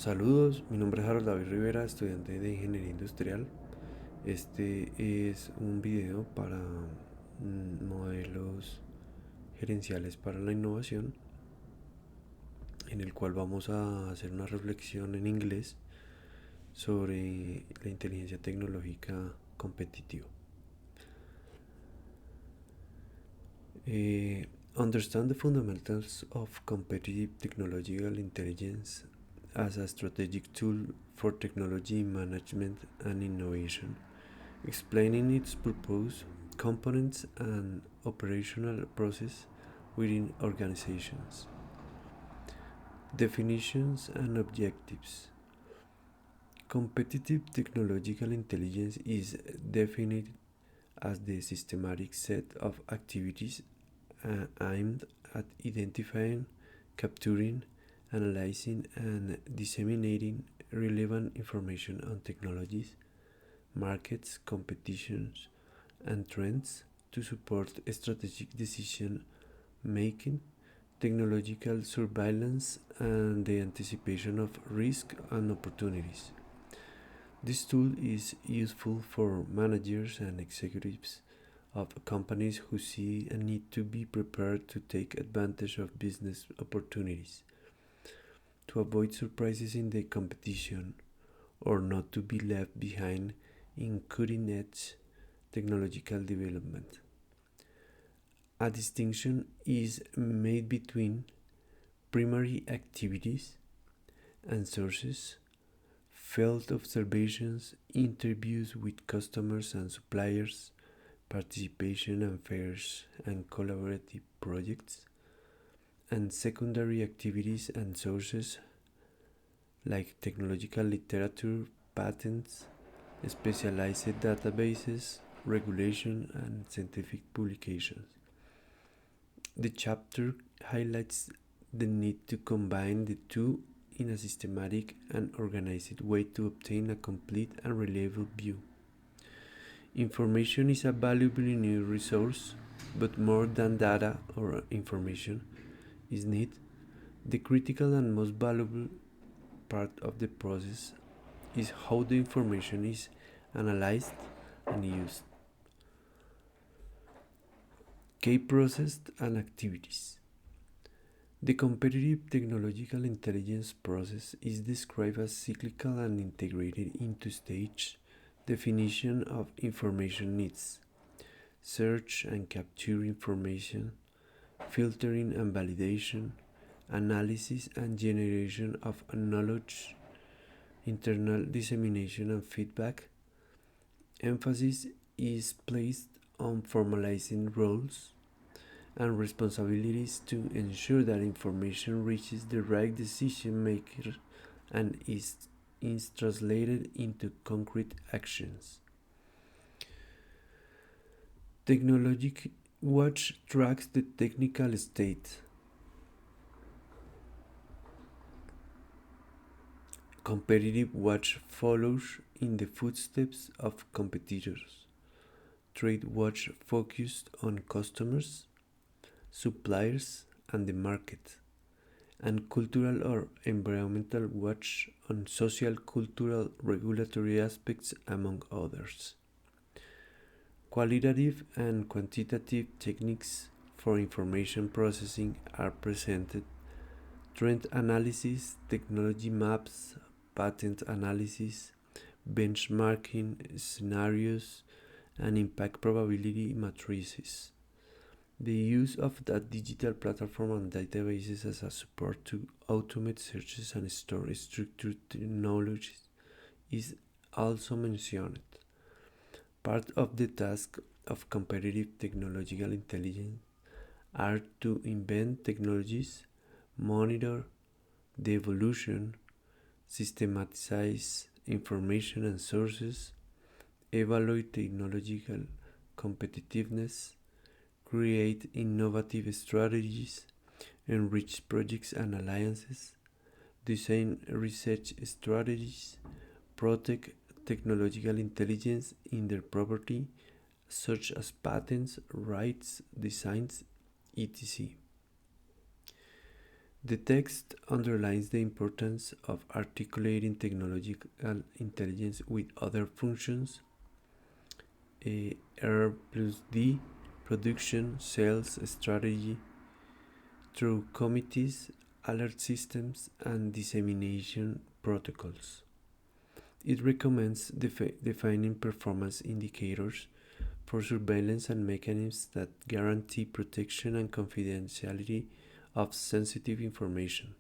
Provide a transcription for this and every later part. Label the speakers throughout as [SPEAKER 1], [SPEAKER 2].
[SPEAKER 1] Saludos, mi nombre es Harold David Rivera, estudiante de Ingeniería Industrial. Este es un video para modelos gerenciales para la innovación, en el cual vamos a hacer una reflexión en inglés sobre la inteligencia tecnológica competitiva. Eh, Understand the fundamentals of competitive technological intelligence as a strategic tool for technology management and innovation, explaining its purpose, components, and operational process within organizations. Definitions and objectives. Competitive technological intelligence is defined as the systematic set of activities aimed at identifying, capturing, analyzing, and disseminating relevant information on technologies, markets, competitions, and trends to support strategic decision making, technological surveillance, and the anticipation of risk and opportunities. This tool is useful for managers and executives of companies who see a need to be prepared to take advantage of business opportunities, to avoid surprises in the competition, or not to be left behind in cutting edge technological development. A distinction is made between primary activities and sources, field observations, interviews with customers and suppliers, participation in fairs and collaborative projects, and secondary activities and sources like technological literature, patents, specialized databases, regulation, and scientific publications. The chapter highlights the need to combine the two in a systematic and organized way to obtain a complete and reliable view. Information is a valuable new resource, but more than data or information is needed. The critical and most valuable part of the process is how the information is analyzed and used. Key process and activities. The competitive technological intelligence process is described as cyclical and integrated into stage definition of information needs, search and capture information, filtering and validation, analysis and generation of knowledge, internal dissemination and feedback. Emphasis is placed on formalizing roles and responsibilities to ensure that information reaches the right decision maker and is translated into concrete actions. Technologic Watch tracks the technical state. Competitive Watch follows in the footsteps of competitors. Trade Watch focused on customers, suppliers, and the market, and Cultural or Environmental Watch on social, cultural, regulatory aspects, among others. Qualitative and quantitative techniques for information processing are presented. Trend analysis, technology maps, patent analysis, benchmarking scenarios, and impact probability matrices. The use of that digital platform and databases as a support to automate searches and store structured knowledge is also mentioned. Part of the task of competitive technological intelligence are to invent technologies, monitor the evolution, systematize information and sources, evaluate technological competitiveness, create innovative strategies, enrich projects and alliances, design research strategies, protect technological intelligence in their property, such as patents, rights, designs, etc. The text underlines the importance of articulating technological intelligence with other functions, R plus D, production, sales, strategy, through committees, alert systems, and dissemination protocols. It recommends defining performance indicators for surveillance and mechanisms that guarantee protection and confidentiality of sensitive information.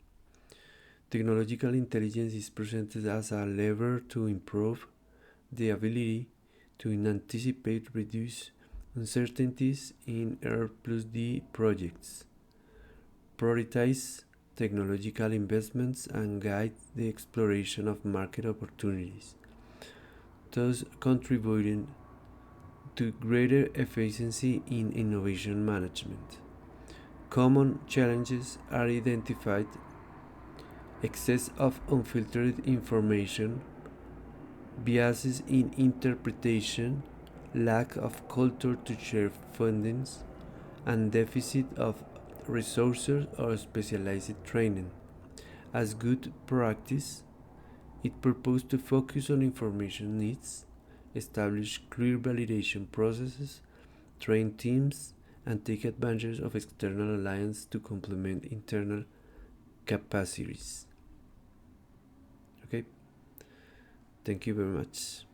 [SPEAKER 1] Technological intelligence is presented as a lever to improve the ability to anticipate, reduce uncertainties in R plus D projects, prioritize technological investments, and guide the exploration of market opportunities, thus contributing to greater efficiency in innovation management. Common challenges are identified: excess of unfiltered information, biases in interpretation, lack of culture to share findings, and deficit of resources or specialized training. As good practice, it purports to focus on information needs, establish clear validation processes, train teams, and take advantage of external alliances to complement internal capacities. Okay, thank you very much.